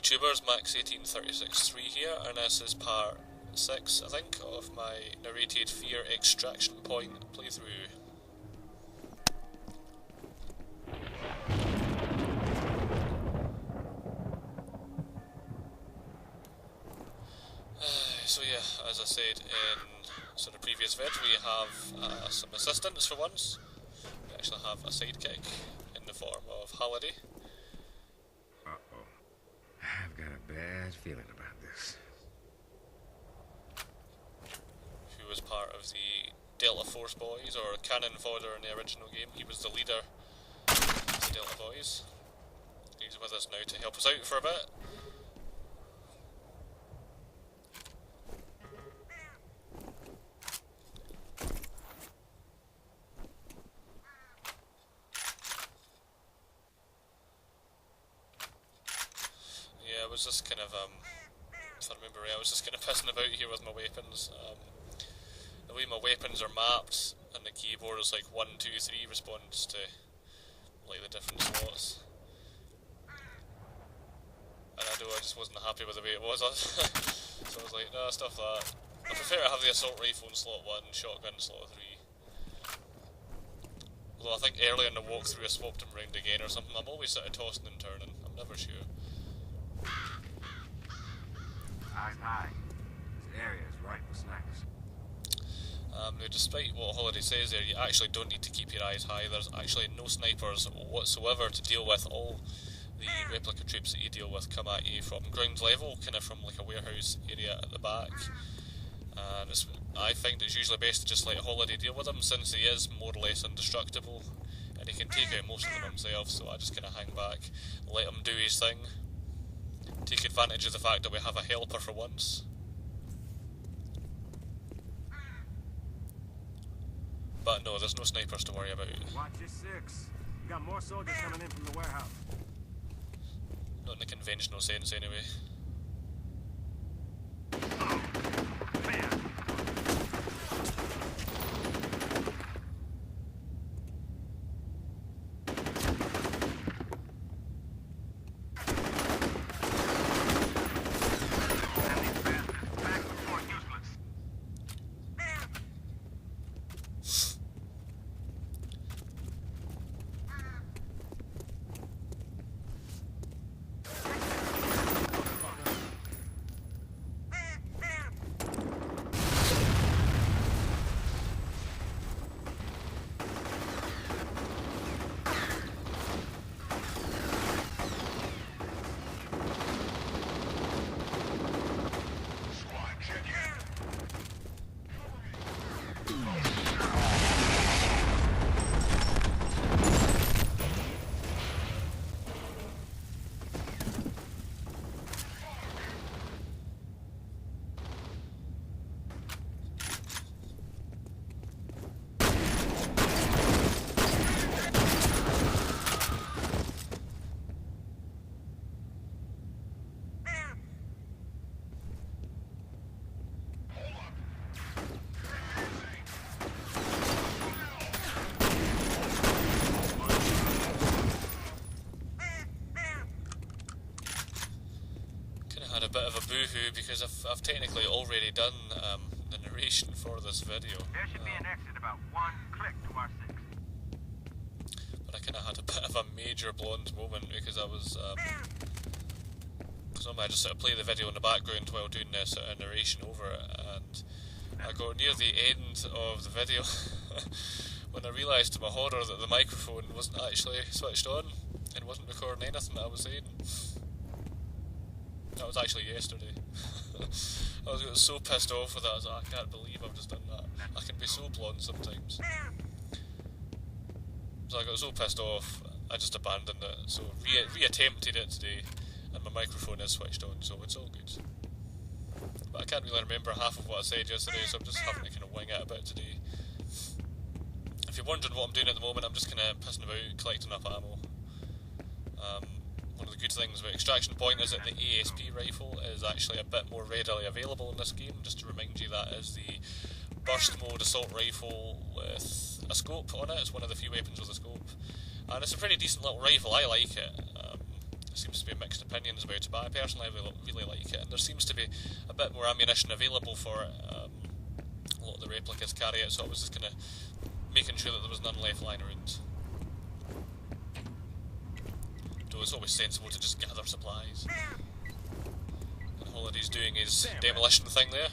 YouTubers, Max18363 here, and this is part 6, I think, of my narrated F.E.A.R extraction point playthrough. So yeah, as I said in sort of previous vid, we have some assistance for once. We actually have a sidekick in the form of Hoilday. Uh-oh. I've got a bad feeling about this. Who was part of the Delta Force Boys, or cannon fodder in the original game. He was the leader of the Delta Boys. He's with us now to help us out for a bit. I was just kind of, if I remember right, I was just kind of pissing about here with my weapons. The way my weapons are mapped and the keyboard is like 1, 2, 3 responds to like the different slots. And I know I just wasn't happy with the way it was. So I was like, no, stuff that. I prefer to have the assault rifle in slot 1, shotgun in slot 3. Although I think earlier in the walkthrough I swapped them round again or something. I'm always sort of tossing and turning, I'm never sure. Eyes high. This area is ripe with snipers. Now, despite what Hoilday says there, you actually don't need to keep your eyes high. There's actually no snipers whatsoever to deal with. All the replica troops that you deal with come at you from ground level, kind of from like a warehouse area at the back. And I find it's usually best to just let Hoilday deal with them, since he is more or less indestructible, and he can take out most of them himself, so I just kind of hang back, let him do his thing. Take advantage of the fact that we have a helper for once. But no, there's no snipers to worry about. Watch your 6. We got more soldiers coming in from the warehouse. Not in the conventional sense, anyway. A bit of a boo-hoo because I've technically already done the narration for this video. There should be an exit about 1 click to our 6. But I kind of had a bit of a major blonde moment because I was because I just sort of play the video in the background while doing this sort of narration over it, and I got near the end of the video when I realised to my horror that the microphone wasn't actually switched on and wasn't recording anything that I was saying. That was actually yesterday. I was so pissed off with that. I was like, I can't believe I've just done that. I can be so blonde sometimes. So I got so pissed off, I just abandoned it. So re-attempted it today, and my microphone is switched on, so it's all good. But I can't really remember half of what I said yesterday, so I'm just having to kind of wing it a bit today. If you're wondering what I'm doing at the moment, I'm just kind of pissing about, collecting up ammo. One of the good things about Extraction Point is that the ASP rifle is actually a bit more readily available in this game. Just to remind you, that is the burst mode assault rifle with a scope on it. It's one of the few weapons with a scope, and it's a pretty decent little rifle. I like it. seems to be mixed opinions about it, but I personally really like it, and there seems to be a bit more ammunition available for it. A lot of the replicas carry it, so I was just kind of making sure that there was none left lying around. Though it's always sensible to just gather supplies. And Holiday's doing his demolition thing there.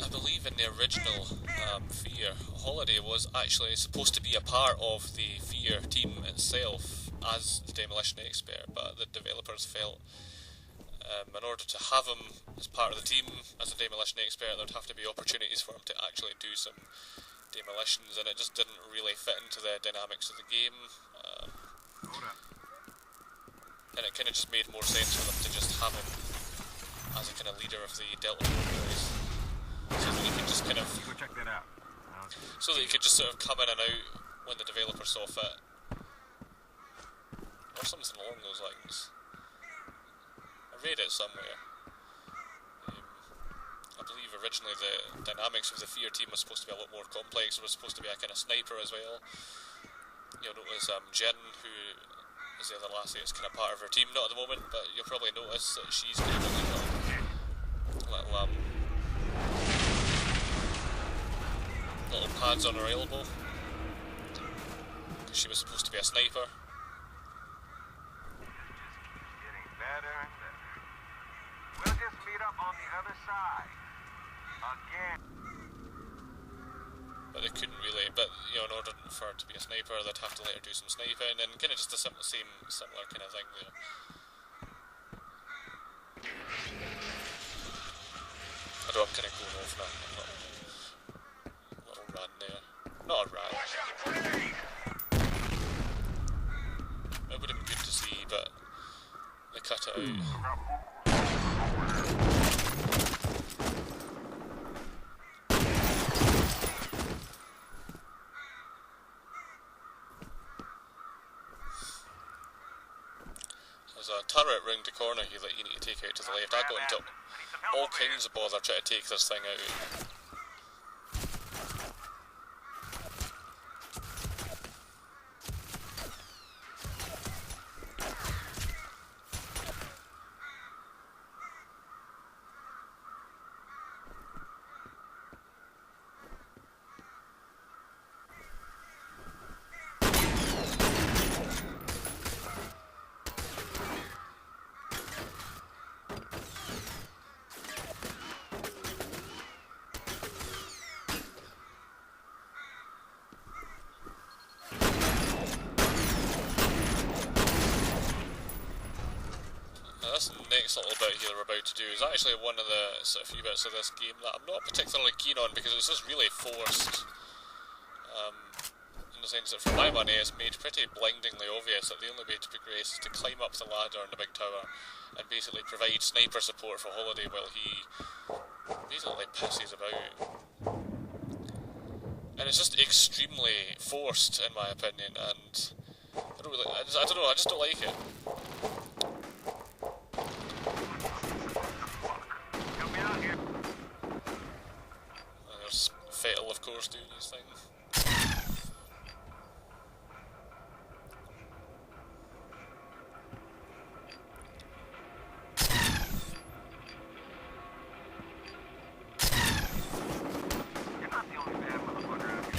I believe in the original F.E.A.R, Holiday was actually supposed to be a part of the F.E.A.R team itself as the demolition expert, but the developers felt in order to have him as part of the team as a demolition expert, there'd have to be opportunities for him to actually do some demolitions, and it just didn't really fit into the dynamics of the game. And it kind of just made more sense for them to just have him as a kind of leader of the Delta Force, so that he could just kind of, Go check that out. so that he could just sort of come in and out when the developer saw fit, or something along those lines. I read it somewhere. I believe originally the dynamics of the F.E.A.R team was supposed to be a lot more complex. There was supposed to be a kind of sniper as well. You'll notice Jin, who is the other lassie, is kind of part of her team, not at the moment, but you'll probably notice that she's kind of got like little pads on her elbow, because she was supposed to be a sniper. Getting better and better. We'll just meet up on the other side. Again. But they couldn't really, but you know, in order for her to be a sniper, they'd have to let her do some sniping, and kind of just the similar kind of thing there. I know I'm kind of going off now. A little rant there. Not a rant. It would have been good to see, but they cut it out. There's a turret round the corner here that you need to take out to the left. I got into all kinds of bother trying to take this thing out. This next little bit here we're about to do is actually one of the sort of few bits of this game that I'm not particularly keen on, because it's just really forced, in the sense that for my money it's made pretty blindingly obvious that the only way to progress is to climb up the ladder in the big tower and basically provide sniper support for Holiday while he basically pisses about. And it's just extremely forced in my opinion, and I don't know, I just don't like it. There's Fatal, of course, doing his thing. You're not the only bad motherfucker out here.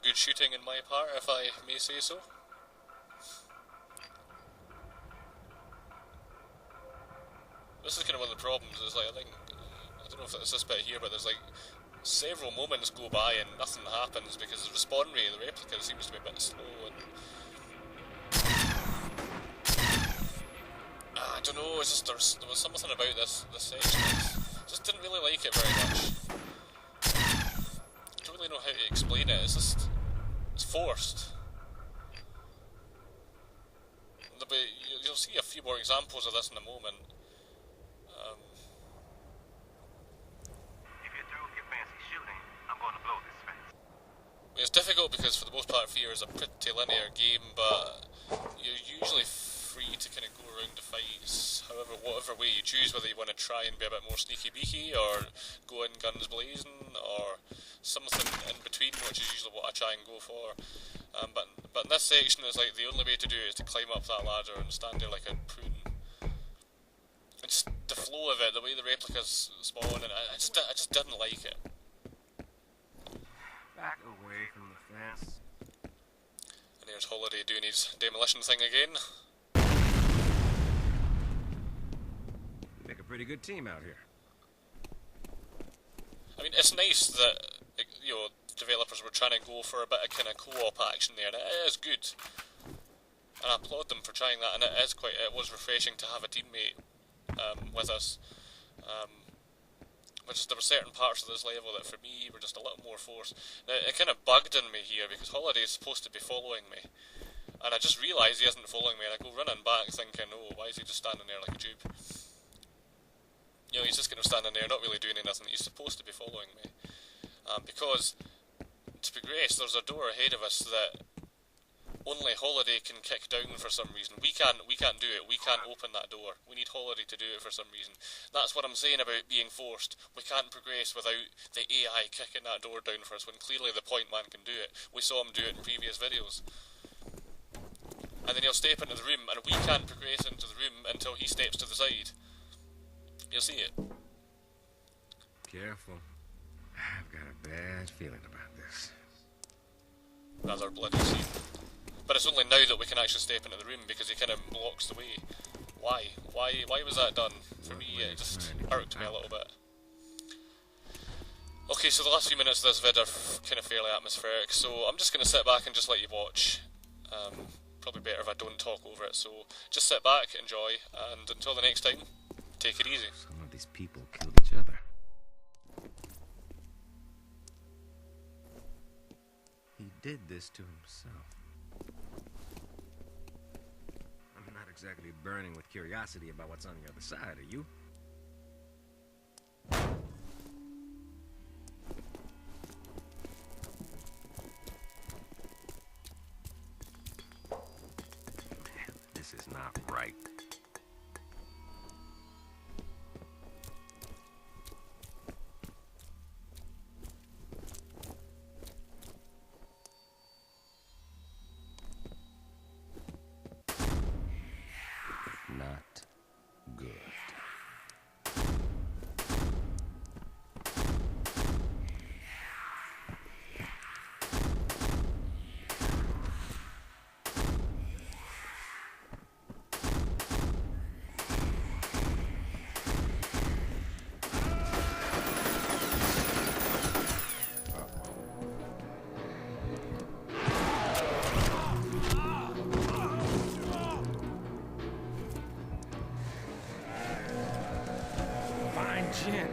good shooting in my part, if I may say so. This is kind of one of the problems, is like, I don't know if it's this bit here, but there's like several moments go by and nothing happens because the respawn rate of the replica seems to be a bit slow, and I don't know, it's just there was something about this section, I just didn't really like it very much. I don't really know how to explain it, it's forced. But you'll see a few more examples of this in a moment. If you're through with your fancy shooting, I'm going to blow this fence. It's difficult because for the most part F.E.A.R is a pretty linear game, but you're usually free to kind of go around the fights whatever way you choose, whether you want to try and be a bit more sneaky beaky or go in guns blazing or something in between, which is usually what I try and go for. But in this section it's like the only way to do it is to climb up that ladder and stand there like a prune. It's the flow of it, the way the replicas spawn, and I just didn't like it. Back away from the fence. And there's Hoilday doing his demolition thing again. You make a pretty good team out here. I mean, it's nice that, you know, developers were trying to go for a bit of kind of co-op action there, and it is good. And I applaud them for trying that, and it was refreshing to have a teammate with us. But just there were certain parts of this level that for me were just a little more forced. Now, it kind of bugged in me here because Hoilday is supposed to be following me, and I just realised he isn't following me, and I go running back thinking, oh, why is he just standing there like a tube? You know, he's just kind of standing there, not really doing anything. He's supposed to be following me. Because to progress, there's a door ahead of us that only Hoilday can kick down for some reason. We can't do it. We can't open that door. We need Hoilday to do it for some reason. That's what I'm saying about being forced. We can't progress without the AI kicking that door down for us, when clearly the point man can do it. We saw him do it in previous videos. And then he'll step into the room, and we can't progress into the room until he steps to the side. You'll see it. Careful. I've got a bad feeling about this. Rather bloody scene. But it's only now that we can actually step into the room because he kind of blocks the way. Why? Why was that done? For me, it just irked me a little bit. Okay, so the last few minutes of this vid are kind of fairly atmospheric, so I'm just going to sit back and just let you watch. Probably better if I don't talk over it, so just sit back, enjoy, and until the next time, take it easy. Some of these people killed each other. He did this to himself. I'm not exactly burning with curiosity about what's on the other side, are you? This is not right. Not good. Gin.